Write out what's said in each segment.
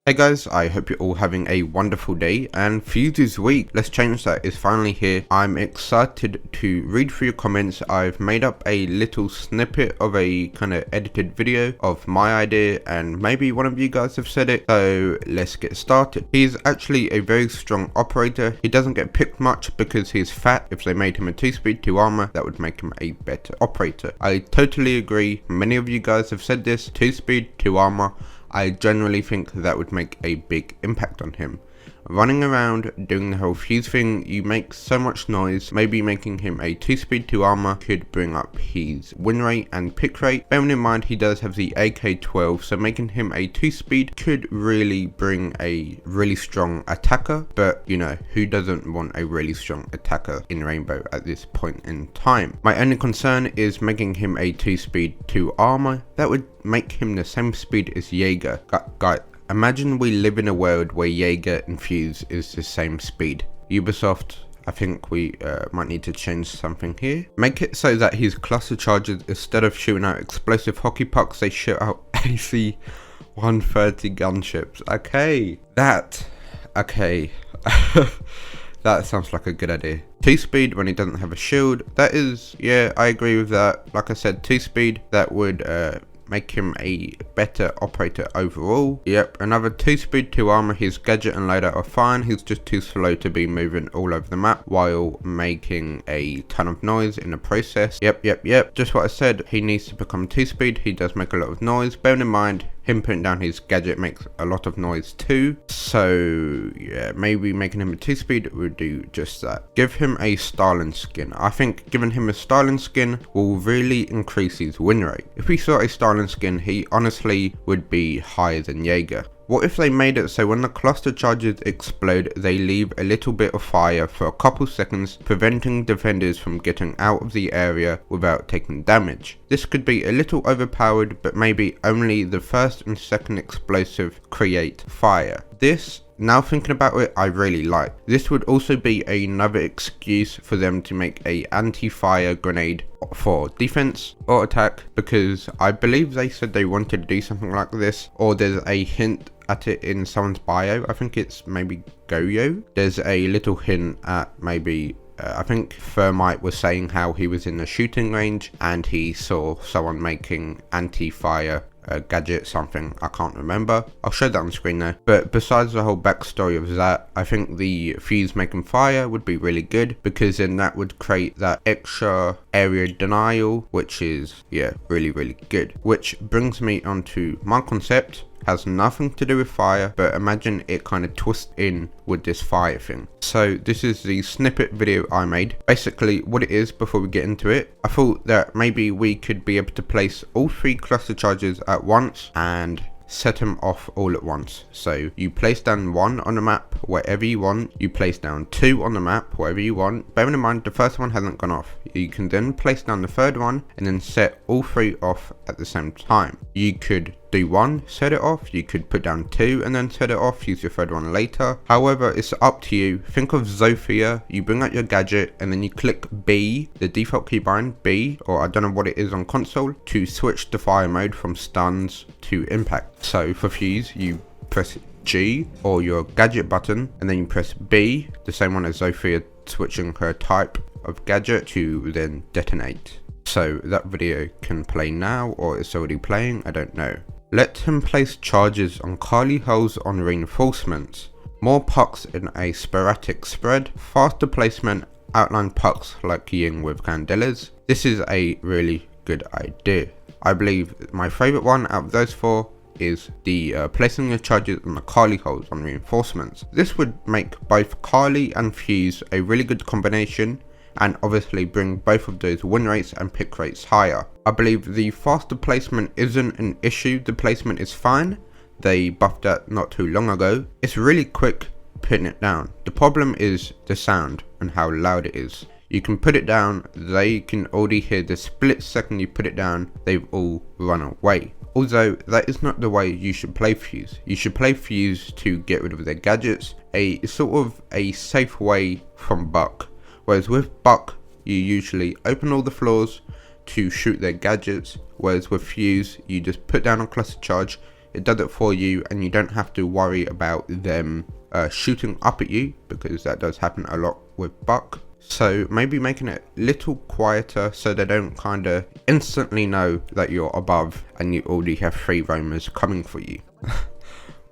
Hey guys, I hope you're all having a wonderful day, and Fuze's week, let's change that, is finally here. I'm excited to read through your comments. I've made up a little snippet of a kind of edited video of my idea, and maybe one of you guys have said it, so let's get started. He's actually a very strong operator. He doesn't get picked much because he's fat. If they made him a 2-speed, 2 armor, that would make him a better operator. I totally agree. Many of you guys have said this, 2-speed, 2 armor. I generally think that would make a big impact on him. Running around doing the whole Fuze thing, you make so much noise. Maybe making him a 2-speed 2 armor could bring up his win rate and pick rate. Bearing in mind he does have the AK-12, so making him a 2-speed could really bring a really strong attacker. But you know, who doesn't want a really strong attacker in Rainbow at this point in time? My only concern is making him a 2-speed 2 armor. That would make him the same speed as Jaeger. Guys, imagine we live in a world where Jaeger and Fuze is the same speed. Ubisoft, I think we might need to change something here. Make it so that his cluster charges, instead of shooting out explosive hockey pucks, they shoot out AC 130 gunships. Okay. That sounds like a good idea. 2-speed when he doesn't have a shield. That is, yeah, I agree with that. Like I said, 2-speed, that would make him a better operator overall. Yep, another 2-speed 2 armor. His gadget and loadout are fine. He's just too slow to be moving all over the map while making a ton of noise in the process. Yep, just what I said. He needs to become 2-speed. He does make a lot of noise. Bearing in mind, him putting down his gadget makes a lot of noise too. So yeah, maybe making him a 2-speed would do just that. Give him a styling skin. I think giving him a styling skin will really increase his win rate. If we saw a styling skin, he honestly would be higher than Jaeger. What if they made it so when the cluster charges explode, they leave a little bit of fire for a couple seconds, preventing defenders from getting out of the area without taking damage? This could be a little overpowered, but maybe only the first and second explosive create fire. This, now thinking about it, I really like. This would also be another excuse for them to make a anti-fire grenade for defense or attack, because I believe they said they wanted to do something like this, or there's a hint at it in someone's bio. I think it's maybe Goyo. There's a little hint at maybe I think Thermite was saying how he was in the shooting range and he saw someone making anti-fire gadget something, I can't remember. I'll show that on screen now. But besides the whole backstory of that, I think the Fuze making fire would be really good, because then that would create that extra area denial, which is, yeah, really good. Which brings me onto my concept. Has nothing to do with fire, but imagine it kind of twists in with this fire thing. So this is the snippet video I made. Basically what it is, before we get into it, I thought that maybe we could be able to place all 3 cluster charges at once and set them off all at once. So you place down 1 on the map wherever you want, you place down 2 on the map wherever you want. Bearing in mind the first one hasn't gone off, you can then place down the 3rd one and then set all 3 off at the same time. You could do 1, set it off, you could put down 2 and then set it off, use your 3rd one later. However, it's up to you. Think of Zowie, you bring out your gadget and then you click B, the default keybind B, or I don't know what it is on console, to switch the fire mode from stuns to impact. So for Fuze, you press G or your gadget button and then you press B, the same one as Zowie, switching her type of gadget to then detonate. So that video can play now, or it's already playing, I don't know. Let him place charges on Kali holes on reinforcements. More pucks in a sporadic spread. Faster placement, outline pucks like Ying with candelas. This is a really good idea. I believe my favourite one out of those 4 is the placing the charges on the Kali holes on reinforcements. This would make both Kali and Fuze a really good combination, and obviously bring both of those win rates and pick rates higher. I believe the faster placement isn't an issue, the placement is fine. They buffed that not too long ago. It's really quick putting it down. The problem is the sound and how loud it is. You can put it down, they can already hear the split second you put it down, they've all run away. Although that is not the way you should play Fuze. You should play Fuze to get rid of their gadgets, a sort of a safe way from Buck. Whereas with Buck, you usually open all the floors to shoot their gadgets, whereas with Fuze, you just put down a cluster charge, it does it for you, and you don't have to worry about them shooting up at you, because that does happen a lot with Buck. So maybe making it a little quieter so they don't kind of instantly know that you're above and you already have 3 roamers coming for you.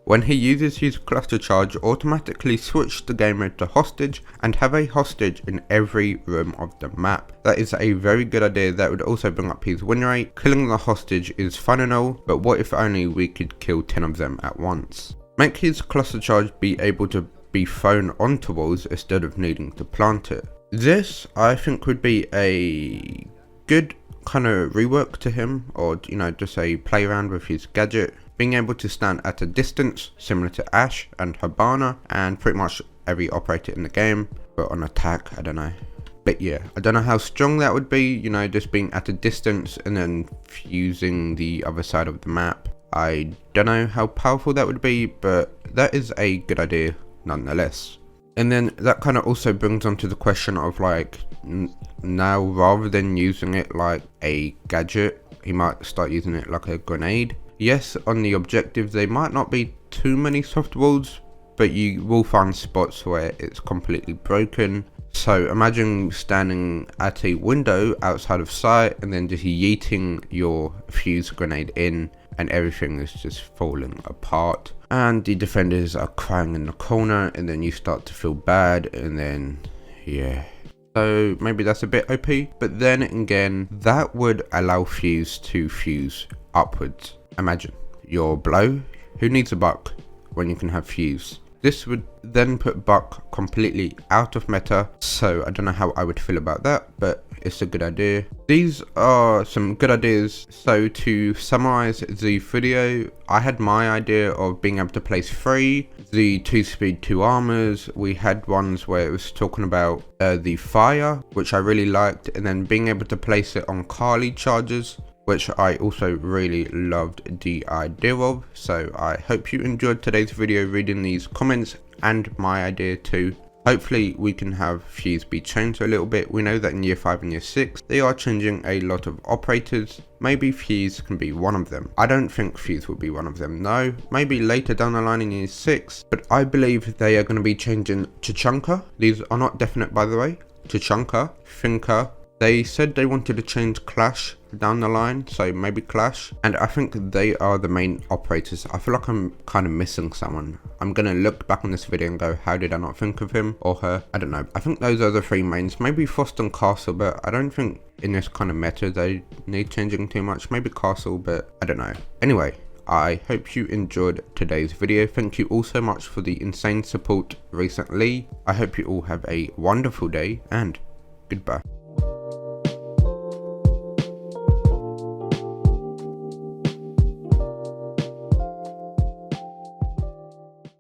When he uses his cluster charge, automatically switch the game mode to hostage and have a hostage in every room of the map. That is a very good idea. That would also bring up his win rate. Killing the hostage is fun and all, but what if only we could kill 10 of them at once? Make his cluster charge be able to be thrown onto walls instead of needing to plant it. This, I think, would be a good kind of rework to him, or you know, just a play around with his gadget. Being able to stand at a distance, similar to Ash and Habana, and pretty much every operator in the game, but on attack, I don't know. But yeah, I don't know how strong that would be, you know, just being at a distance and then fusing the other side of the map. I don't know how powerful that would be, but that is a good idea nonetheless. And then that kind of also brings on to the question of like, now rather than using it like a gadget, he might start using it like a grenade. Yes, on the objective there might not be too many soft walls, but you will find spots where it's completely broken. So imagine standing at a window outside of sight and then just yeeting your fuse grenade in, and everything is just falling apart. And the defenders are crying in the corner, and then you start to feel bad, and then yeah. So maybe that's a bit OP, but then again, that would allow Fuze to fuse upwards. Imagine, you're below, who needs a Buck when you can have Fuze? This would then put Buck completely out of meta, so I don't know how I would feel about that, but it's a good idea. These are some good ideas. So to summarize the video, I had my idea of being able to place 3, the 2 speed 2 armors. We had ones where it was talking about the fire, which I really liked, and then being able to place it on Kali charges, which I also really loved the idea of. So I hope you enjoyed today's video, reading these comments and my idea too. Hopefully we can have Fuze be changed a little bit. We know that in year 5 and year 6 they are changing a lot of operators. Maybe Fuze can be one of them. I don't think Fuze will be one of them, no. Maybe later down the line in year 6, but I believe they are going to be changing Tachanka. These are not definite, by the way. Tachanka, Finka. They said they wanted to change Clash down the line, so maybe Clash. And I think they are the main operators. I feel like I'm kind of missing someone. I'm going to look back on this video and go, how did I not think of him or her? I don't know. I think those are the 3 mains. Maybe Frost and Castle, but I don't think in this kind of meta they need changing too much. Maybe Castle, but I don't know. Anyway, I hope you enjoyed today's video. Thank you all so much for the insane support recently. I hope you all have a wonderful day, and goodbye.